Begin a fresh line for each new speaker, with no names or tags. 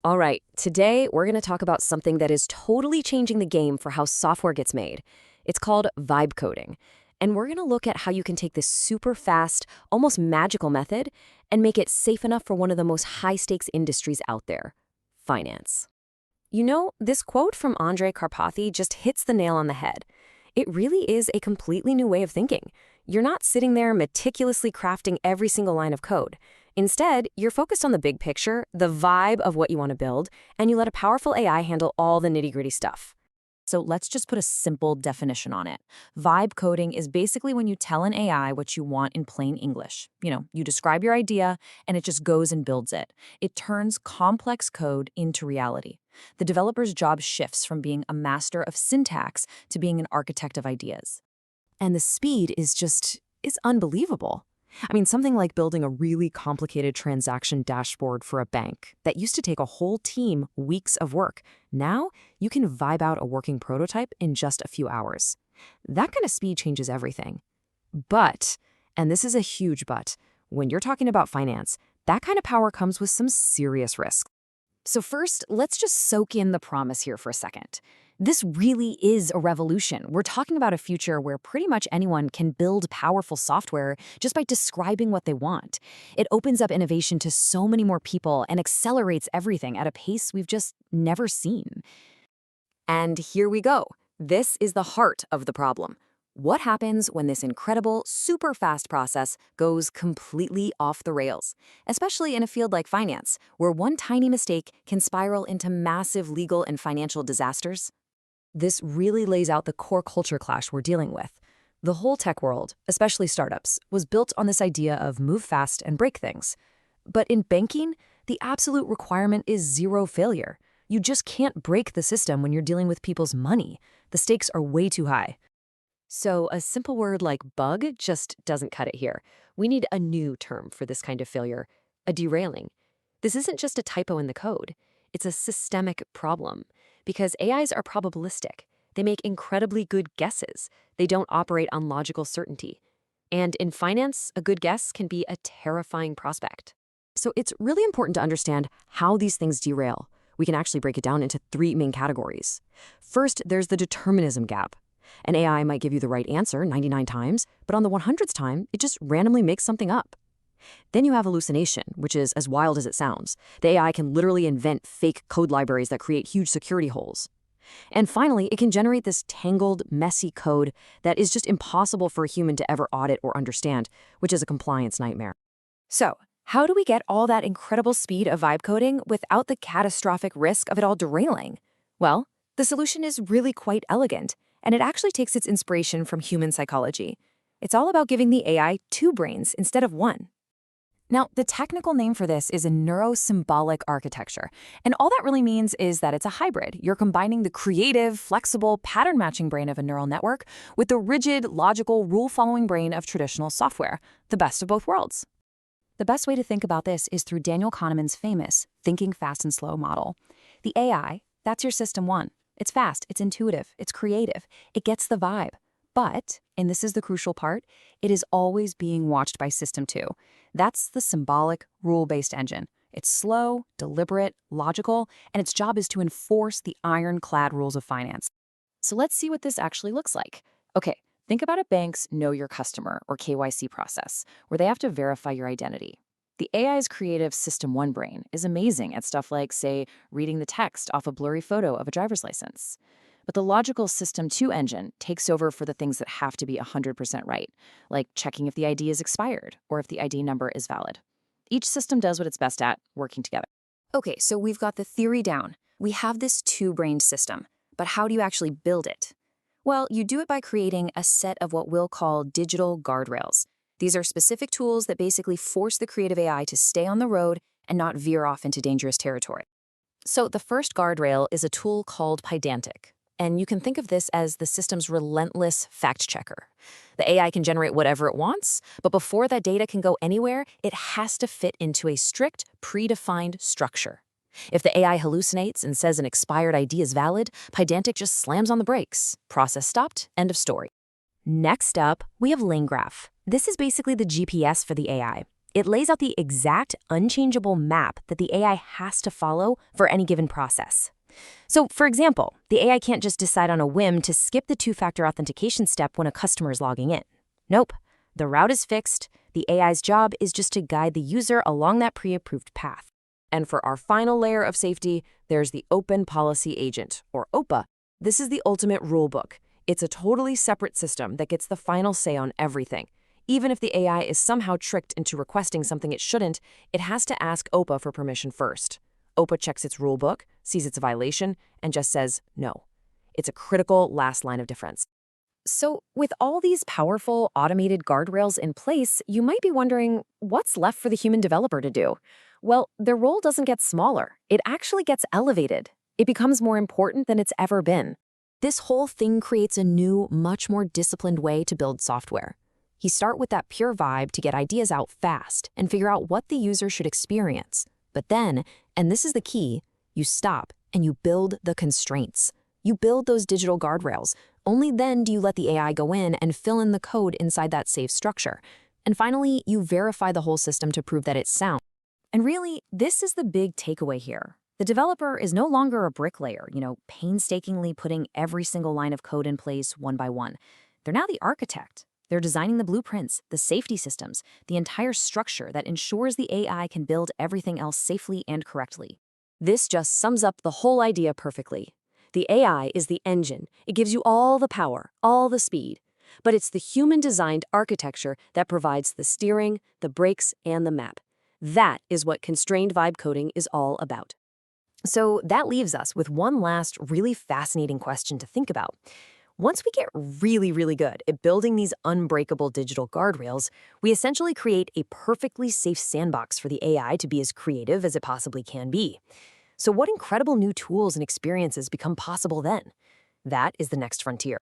All right, today we're going to talk about something that is totally changing the game for how software gets made. It's called vibe coding. And we're going to look at how you can take this super fast, almost magical method and make it safe enough for one of the most high-stakes industries out there, finance. You know, this quote from Andrej Karpathy just hits the nail on the head. It really is a completely new way of thinking. You're not sitting there meticulously crafting every single line of code. Instead, you're focused on the big picture, the vibe of what you want to build, and you let a powerful AI handle all the nitty-gritty stuff.
So let's just put a simple definition on it. Vibe coding is basically when you tell an AI what you want in plain English. You describe your idea and it just goes and builds it. It turns complex code into reality. The developer's job shifts from being a master of syntax to being an architect of ideas.
And the speed is unbelievable. I mean, something like building a really complicated transaction dashboard for a bank that used to take a whole team weeks of work. Now, you can vibe out a working prototype in just a few hours. That kind of speed changes everything. But, and this is a huge but, when you're talking about finance, that kind of power comes with some serious risks.
So first, let's just soak in the promise here for a second. This really is a revolution. We're talking about a future where pretty much anyone can build powerful software just by describing what they want. It opens up innovation to so many more people and accelerates everything at a pace we've just never seen.
And here we go. This is the heart of the problem. What happens when this incredible, super fast process goes completely off the rails, especially in a field like finance, where one tiny mistake can spiral into massive legal and financial disasters? This really lays out the core culture clash we're dealing with. The whole tech world, especially startups, was built on this idea of move fast and break things. But in banking, the absolute requirement is zero failure. You just can't break the system when you're dealing with people's money. The stakes are way too high. So a simple word like bug just doesn't cut it here. We need a new term for this kind of failure, a derailing. This isn't just a typo in the code. It's a systemic problem. Because AIs are probabilistic. They make incredibly good guesses. They don't operate on logical certainty. And in finance, a good guess can be a terrifying prospect. So it's really important to understand how these things derail. We can actually break it down into three main categories. First, there's the determinism gap. An AI might give you the right answer 99 times, but on the 100th time, it just randomly makes something up. Then you have hallucination, which is as wild as it sounds. The AI can literally invent fake code libraries that create huge security holes. And finally, it can generate this tangled, messy code that is just impossible for a human to ever audit or understand, which is a compliance nightmare. So, how do we get all that incredible speed of vibe coding without the catastrophic risk of it all derailing? Well, the solution is really quite elegant, and it actually takes its inspiration from human psychology. It's all about giving the AI two brains instead of one. Now, the technical name for this is a neuro-symbolic architecture, and all that really means is that it's a hybrid. You're combining the creative, flexible, pattern-matching brain of a neural network with the rigid, logical, rule-following brain of traditional software, the best of both worlds. The best way to think about this is through Daniel Kahneman's famous thinking fast and slow model. The AI, that's your system one. It's fast, it's intuitive, it's creative, it gets the vibe. But, and this is the crucial part, it is always being watched by System 2. That's the symbolic, rule-based engine. It's slow, deliberate, logical, and its job is to enforce the ironclad rules of finance. So let's see what this actually looks like. Okay, think about a bank's Know Your Customer, or KYC process, where they have to verify your identity. The AI's creative System 1 brain is amazing at stuff like, say, reading the text off a blurry photo of a driver's license. But the logical System 2 engine takes over for the things that have to be 100% right, like checking if the ID is expired or if the ID number is valid. Each system does what it's best at, working together. Okay, so we've got the theory down. We have this two-brained system, but how do you actually build it? Well, you do it by creating a set of what we'll call digital guardrails. These are specific tools that basically force the creative AI to stay on the road and not veer off into dangerous territory. So the first guardrail is a tool called Pydantic. And you can think of this as the system's relentless fact checker. The AI can generate whatever it wants, but before that data can go anywhere, it has to fit into a strict, predefined structure. If the AI hallucinates and says an expired ID is valid, Pydantic just slams on the brakes. Process stopped, end of story. Next up, we have lane graph. This is basically the GPS for the AI.
It lays out the exact unchangeable map that the AI has to follow for any given process. So, for example, the AI can't just decide on a whim to skip the two-factor authentication step when a customer is logging in. Nope. The route is fixed. The AI's job is just to guide the user along that pre-approved path. And for our final layer of safety, there's the Open Policy Agent, or OPA. This is the ultimate rulebook. It's a totally separate system that gets the final say on everything. Even if the AI is somehow tricked into requesting something it shouldn't, it has to ask OPA for permission first. OPA checks its rulebook, sees it's a violation, and just says no. It's a critical last line of defense. So, with all these powerful automated guardrails in place, you might be wondering, what's left for the human developer to do? Well, their role doesn't get smaller. It actually gets elevated. It becomes more important than it's ever been. This whole thing creates a new, much more disciplined way to build software. You start with that pure vibe to get ideas out fast and figure out what the user should experience. But then, and this is the key, you stop and you build the constraints. You build those digital guardrails. Only then do you let the AI go in and fill in the code inside that safe structure. And finally, you verify the whole system to prove that it's sound. And really, this is the big takeaway here. The developer is no longer a bricklayer, painstakingly putting every single line of code in place one by one. They're now the architect. They're designing the blueprints, the safety systems, the entire structure that ensures the AI can build everything else safely and correctly. This just sums up the whole idea perfectly. The AI is the engine. It gives you all the power, all the speed. But it's the human-designed architecture that provides the steering, the brakes, and the map. That is what constrained vibe coding is all about. So that leaves us with one last really fascinating question to think about. Once we get really, really good at building these unbreakable digital guardrails, we essentially create a perfectly safe sandbox for the AI to be as creative as it possibly can be. So what incredible new tools and experiences become possible then? That is the next frontier.